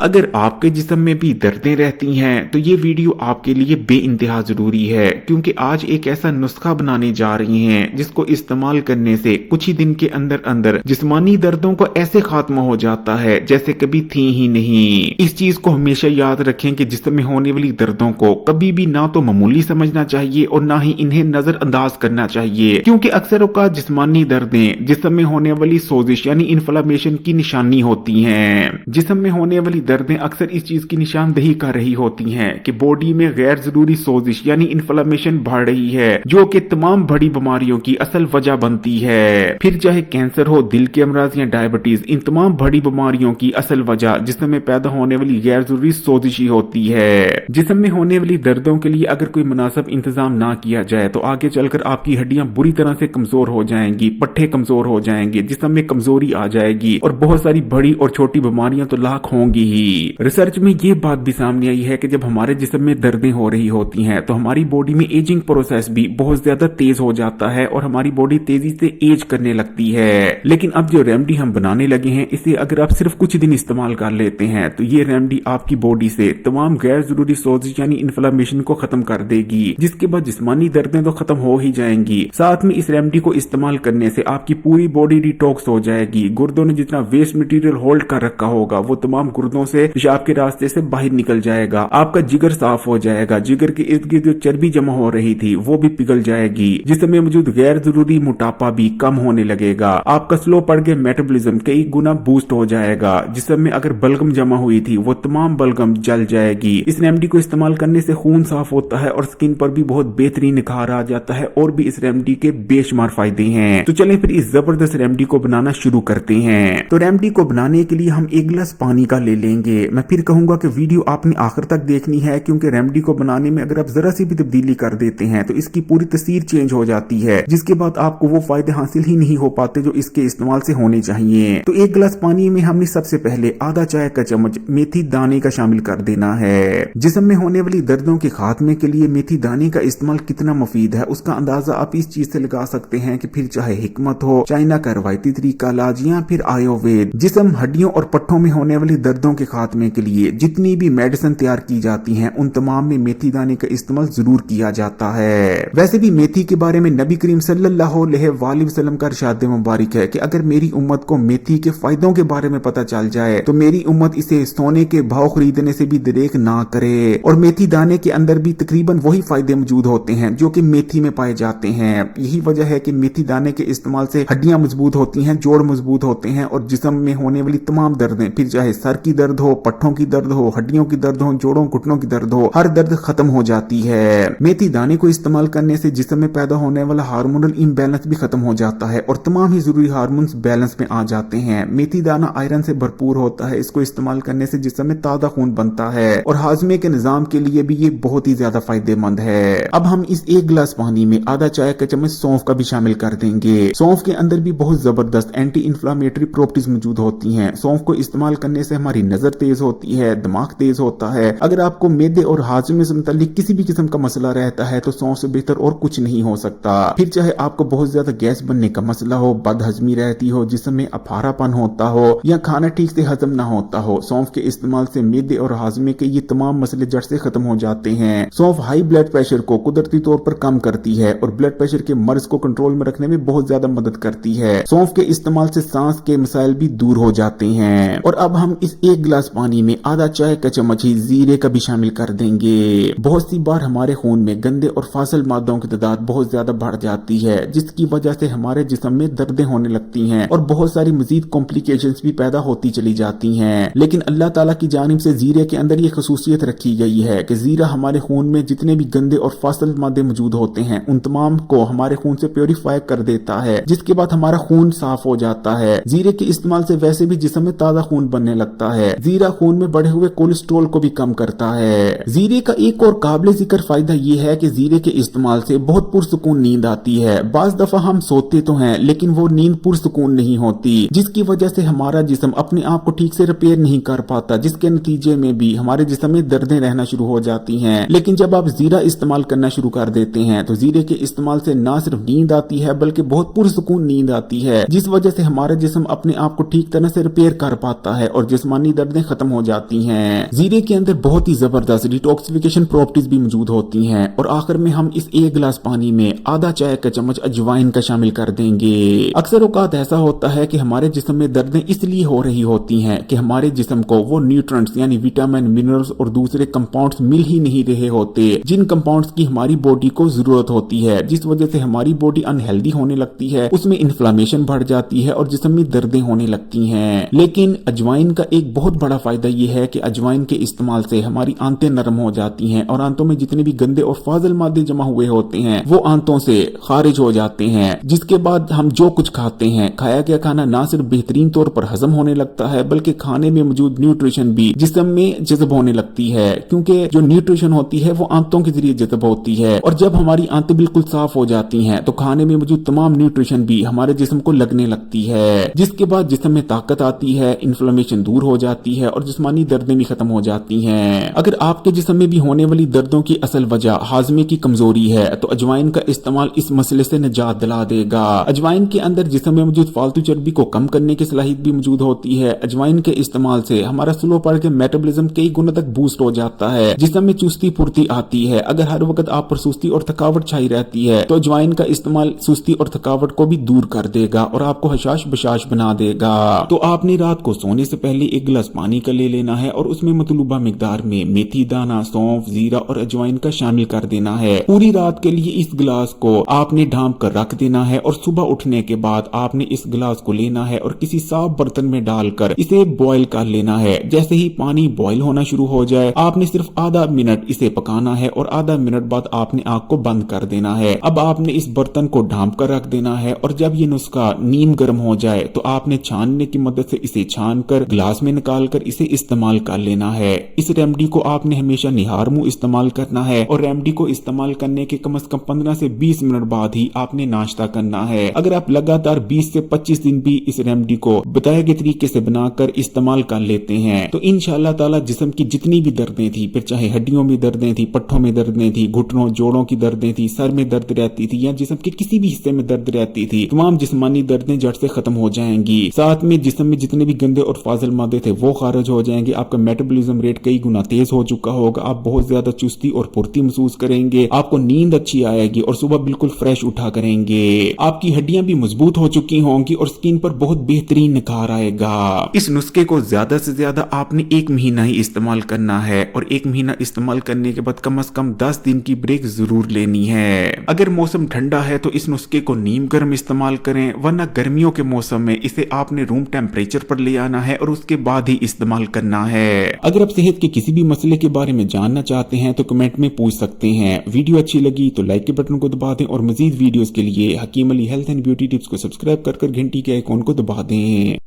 अगर आपके जिस्म में भी दर्दें रहती हैं तो ये वीडियो आपके लिए बेइंतहा जरूरी है, क्योंकि आज एक ऐसा नुस्खा बनाने जा रही हैं जिसको इस्तेमाल करने से कुछ ही दिन के अंदर अंदर जिस्मानी दर्दों को ऐसे खात्मा हो जाता है जैसे कभी थी ही नहीं। इस चीज को हमेशा याद रखें कि जिस्म में होने वाली दर्दों को कभी भी ना तो मामूली समझना चाहिए और ना ही इन्हें नजरअंदाज करना चाहिए, क्योंकि अक्सर औकात जिस्मानी दर्दें जिस्म में होने वाली सोजिश यानी इन्फ्लेमेशन की निशानी होती हैं। जिस्म में होने वाली दर्दें अक्सर इस चीज की निशानदेही कर रही होती हैं कि बॉडी में गैर जरूरी सोजिश यानी इन्फ्लेमेशन बढ़ रही है, जो कि तमाम बड़ी बीमारियों की असल वजह बनती है। फिर चाहे कैंसर हो, दिल के अमराज या डायबिटीज, इन तमाम बड़ी बीमारियों की असल वजह जिस्म में पैदा होने वाली गैर जरूरी सोजिश ही होती है। जिस्म में होने वाली दर्दों के लिए अगर कोई मुनासिब इंतजाम ना किया जाए तो आगे चलकर आपकी हड्डियां बुरी तरह से कमजोर हो जाएंगी, पट्टे कमजोर हो जाएंगे, जिस्म में कमजोरी आ जाएगी और बहुत सारी बड़ी और छोटी बीमारियां तो लाख होंगी ही। रिसर्च में ये बात भी सामने आई है कि जब हमारे जिस्म में दर्दें हो रही होती हैं तो हमारी बॉडी में एजिंग प्रोसेस भी बहुत ज्यादा तेज हो जाता है और हमारी बॉडी तेजी से एज करने लगती है। लेकिन अब जो रेमेडी हम बनाने लगे हैं, इसे अगर आप सिर्फ कुछ दिन इस्तेमाल कर लेते हैं तो ये रेमेडी आपकी बॉडी से तमाम गैर जरूरी सोजिश यानी इन्फ्लेमेशन को खत्म कर देगी, जिसके बाद जिस्मानी दर्दें तो खत्म हो ही जाएंगी। साथ में इस रेमेडी को इस्तेमाल करने से आपकी पूरी बॉडी डिटॉक्स हो जाएगी। गुर्दों ने जितना वेस्ट मटेरियल होल्ड कर रखा होगा वो तमाम गुर्दों से पेशाब के रास्ते से बाहर निकल जाएगा। आपका जिगर साफ हो जाएगा, जिगर के इर्द गिर्द जो चर्बी जमा हो रही थी वो भी पिघल जाएगी, जिसमें मौजूद गैर जरूरी मोटापा भी कम होने लगेगा। आपका स्लो पड़ गया मेटाबॉलिज्म कई गुना बूस्ट हो जाएगा। जिसमें अगर बलगम जमा हुई थी वो तमाम बलगम जल जाएगी। इस रेमेडी को इस्तेमाल करने से खून साफ होता है और स्किन पर भी बहुत बेहतरीन निखार आ जाता है और भी इस रेमेडी के बेशुमार फायदे हैं। तो चलें फिर इस जबरदस्त रेमेडी को बनाना शुरू करते हैं। तो रेमेडी को बनाने के लिए हम एक गिलास पानी का ले लेंगे। मैं फिर कहूंगा कि वीडियो आपने आखिर तक देखनी है, क्योंकि रेमेडी को बनाने में अगर आप जरा सी भी तब्दीली कर देते हैं तो इसकी पूरी तस्वीर चेंज हो जाती है, जिसके बाद आपको वो फायदे हासिल ही नहीं हो पाते जो इसके इस्तेमाल से होने चाहिए। तो एक गिलास पानी में हमने सबसे पहले आधा चाय का चम्मच मेथी दाने का शामिल कर देना है। जिस्म में होने वाली दर्दों के खात्मे के लिए मेथी दाने का इस्तेमाल कितना मुफीद है उसका अंदाजा आप इस चीज से लगा सकते हैं कि फिर चाहे हिकमत हो, चाइना का रवायती तरीका इलाज या फिर आयुर्वेद, जिस्म, हड्डियों और पट्टों में होने वाली दर्दों के खात्मे के लिए जितनी भी मेडिसिन तैयार की जाती हैं उन तमाम में मेथी दाने का इस्तेमाल जरूर किया जाता है। वैसे भी मेथी के बारे में नबी करीम सल्लल्लाहु अलैहि वसल्लम का इरशाद मुबारक है कि अगर मेरी उम्मत को मेथी के फायदों के बारे में पता चल जाए तो मेरी उम्मत इसे सोने के भाव खरीदने से भी दरेक ना करे। और मेथी दाने के अंदर भी तकरीबन वही फायदे मौजूद होते हैं जो कि मेथी में पाए जाते हैं। यही वजह है कि मेथी दाने के इस्तेमाल से हड्डियां मजबूत होती हैं, जोड़ मजबूत होते हैं और जिस्म में होने वाली तमाम दर्दें, फिर चाहे सर की दर्द हो, पट्टों की दर्द हो, हड्डियों की दर्द हो, जोड़ों घुटनों की दर्द हो, हर दर्द खत्म हो जाती है। मेथी दाने को इस्तेमाल करने से जिस्म में पैदा होने वाला हार्मोनल इम्बैलेंस भी खत्म हो जाता है और तमाम ही जरूरी हार्मोन्स बैलेंस में आ जाते हैं। मेथी दाना आयरन से भरपूर होता है। इसको इस्तेमाल करने से जिस्म में ताजा खून बनता है और हाजमे के निजाम के लिए भी ये बहुत ही ज्यादा फायदेमंद है। अब हम इस एक गिलास पानी में आधा चाय का चम्मच सौंफ का भी शामिल कर देंगे। सौंफ के अंदर भी बहुत जबरदस्त एंटी इंफ्लेमेटरी प्रॉपर्टीज मौजूद होती हैं। सौंफ को इस्तेमाल करने से हमारी नजर तेज होती है, दिमाग तेज होता है। अगर आपको मैदे और हाजमे से मुताल्लिक किसी भी किस्म का मसला रहता है तो सौंफ से बेहतर और कुछ नहीं हो सकता। फिर चाहे आपको बहुत ज्यादा गैस बनने का मसला हो, बदहजमी रहती हो, जिस्म में अफारापन होता हो या खाना ठीक से हजम ना होता हो, सौंफ के इस्तेमाल से मैदे और हाजमे के ये तमाम मसले जड़ से खत्म हो जाते हैं। सौंफ हाई ब्लड प्रेशर को कुदरती तौर पर कम करती है और ब्लड प्रेशर के मर्ज को कंट्रोल में रखने में बहुत ज्यादा मदद करती है। सौंफ के इस्तेमाल से सांस के मसाइल भी दूर हो जाते हैं। और अब हम इस एक गिलास पानी में आधा चाय का चम्मच ही जीरे का भी शामिल कर देंगे। बहुत सी बार हमारे खून में गंदे और फासिल मादों की तादाद बहुत ज्यादा बढ़ जाती है, जिसकी वजह से हमारे जिस्म में दर्दें होने लगती हैं और बहुत सारी मजीद कॉम्प्लिकेशंस भी पैदा होती चली जाती हैं। लेकिन अल्लाह ताला की जानिब से जीरे के अंदर ये खसूसियत रखी गई है कि जीरा हमारे खून में जितने भी गंदे और फासिल मादे मौजूद होते हैं उन तमाम को हमारे खून से प्योरीफाई कर देता है, जिसके बाद हमारा खून साफ हो जाता है। जीरे के इस्तेमाल से वैसे भी जिस्म में ताजा खून बनने लगता है। जीरा खून में बढ़े हुए कोलेस्ट्रॉल को भी कम करता है। जीरे का एक और काबिल जिक्र फायदा ये है कि जीरे के इस्तेमाल से बहुत पुरसुकून नींद आती है। बाज दफा हम सोते तो हैं लेकिन वो नींद पुरसुकून नहीं होती, जिसकी वजह से हमारा जिस्म अपने आप को ठीक से रिपेयर नहीं कर पाता, जिसके नतीजे में भी हमारे जिस्म में दर्दें रहना शुरू हो जाती हैं। लेकिन जब आप जीरा इस्तेमाल करना शुरू कर देते हैं तो जीरे के इस्तेमाल से ना सिर्फ नींद आती है बल्कि बहुत पुरसुकून नींद आती है, जिस वजह से हमारा जिस्म अपने आप को ठीक तरह से रिपेयर कर पाता है और जिस्मानी दर्द दर्दें खत्म हो जाती हैं। जीरे के अंदर बहुत ही जबरदस्त डिटॉक्सिफिकेशन प्रॉपर्टीज भी मौजूद होती हैं। और आखिर में हम इस एक गिलास पानी में आधा चाय का चम्मच अजवाइन का शामिल कर देंगे। अक्सर औकात ऐसा होता है कि हमारे जिस्म में दर्दें इसलिए हो रही होती हैं कि हमारे जिस्म को वो न्यूट्रिएंट्स यानी विटामिन, मिनरल्स और दूसरे कंपाउंड्स मिल ही नहीं रहे होते जिन कंपाउंड्स की हमारी बॉडी को जरूरत होती है, जिस वजह से हमारी बॉडी अनहेल्दी होने लगती है, उसमें इन्फ्लामेशन बढ़ जाती है और जिस्म में दर्दें होने लगती हैं। लेकिन अजवाइन का एक बहुत बड़ा फायदा यह है कि अजवाइन के इस्तेमाल से हमारी आंतें नरम हो जाती हैं और आंतों में जितने भी गंदे और फाजिल मादे जमा हुए होते हैं वो आंतों से खारिज हो जाते हैं, जिसके बाद हम जो कुछ खाते हैं, खाया गया खाना ना सिर्फ बेहतरीन तौर पर हजम होने लगता है बल्कि खाने में मौजूद न्यूट्रिशन भी जिस्म में जज़ब होने लगती है, क्योंकि जो न्यूट्रिशन होती है वो आंतों के जरिए जज़ब होती है। और जब हमारी आंतें बिल्कुल साफ हो जाती हैं तो खाने में मौजूद तमाम न्यूट्रिशन भी हमारे जिस्म को लगने लगती है, जिसके बाद जिस्म में ताकत आती है, इन्फ्लेमेशन दूर हो जाती है और जिस्मानी दर्दें भी खत्म हो जाती हैं। अगर आपके जिस्म में भी होने वाली दर्दों की असल वजह हाजमे की कमजोरी है तो अजवाइन का इस्तेमाल इस मसले से निजात दिला देगा। अजवाइन के अंदर जिस्म में मौजूद फालतू चर्बी को कम करने की सलाहियत भी मौजूद होती है। अजवाइन के इस्तेमाल से हमारा स्लो पार्ट के मेटाबॉलिज्म कई गुना तक बूस्ट हो जाता है, जिस्म में चुस्ती फुर्ती आती है। अगर हर वक्त आप पर सुस्ती और थकावट छाई रहती है तो अजवाइन का इस्तेमाल सुस्ती और थकावट को भी दूर कर देगा और आपको हशाश बशाश बना देगा। तो आपने रात को सोने से पहले एक गिलास पानी का ले लेना है और उसमें मतलूबा मिकदार में मेथी दाना, सौंफ, जीरा और अजवाइन का शामिल कर देना है। पूरी रात के लिए इस गिलास को आपने ढांप कर रख देना है और सुबह उठने के बाद आपने इस गिलास को लेना है और किसी साफ बर्तन में डालकर इसे बॉईल कर लेना है। जैसे ही पानी बॉईल होना शुरू हो जाए आपने सिर्फ आधा मिनट इसे पकाना है और आधा मिनट बाद आपने आग को बंद कर देना है। अब आपने इस बर्तन को ढांप कर रख देना है और जब ये नुस्खा नीम गर्म हो जाए तो आपने छानने की मदद से इसे छान कर गिलास में निकाल कर इसे इस्तेमाल कर लेना है। इस रेमेडी को आपने हमेशा निहार मुंह इस्तेमाल करना है और रेमेडी को इस्तेमाल करने के कम से कम 15 से 20 मिनट बाद ही आपने नाश्ता करना है। अगर आप लगातार 20 से 25 दिन भी इस रेमेडी को बताए गए तरीके से बनाकर इस्तेमाल कर लेते हैं तो इंशाअल्लाह ताला जिस्म की जितनी भी दर्दें थी, फिर चाहे हड्डियों में दर्दें थी, पट्टों में दर्दें थी, घुटनों जोड़ों की दर्दें थी, सर में दर्द रहती थी या जिस्म के किसी भी हिस्से में दर्द रहती थी, तमाम जिस्मानी दर्दें जड़ से खत्म हो जाएंगी। साथ में जिस्म में जितने भी गंदे और फाजिल मादे थे वो खारिज हो जाएंगे। आपका मेटाबॉलिज्म रेट कई गुना तेज हो चुका होगा। आप बहुत ज्यादा चुस्ती और फुर्ती महसूस करेंगे। आपको नींद अच्छी आएगी और सुबह बिल्कुल फ्रेश उठा करेंगे। आपकी हड्डियां भी मजबूत हो चुकी होंगी और स्किन पर बहुत बेहतरीन निखार आएगा। इस नुस्खे को ज्यादा से ज्यादा आपने 1 महीना ही इस्तेमाल करना है और 1 महीना इस्तेमाल करने के बाद कम से कम 10 दिन की ब्रेक जरूर लेनी है। अगर मौसम ठंडा है तो इस नुस्खे को नीम गर्म इस्तेमाल करें, वरना गर्मियों के मौसम में इसे आपने रूम टेम्परेचर पर ले आना है और उसके बाद ही इस्तेमाल करना है। अगर आप सेहत के किसी भी मसले के बारे में जानना चाहते हैं तो कमेंट में पूछ सकते हैं। वीडियो अच्छी लगी तो लाइक के बटन को दबा दें और मजीद वीडियोस के लिए Hakeem Ali health and beauty tips को सब्सक्राइब कर घंटी के आइकॉन को दबा दें।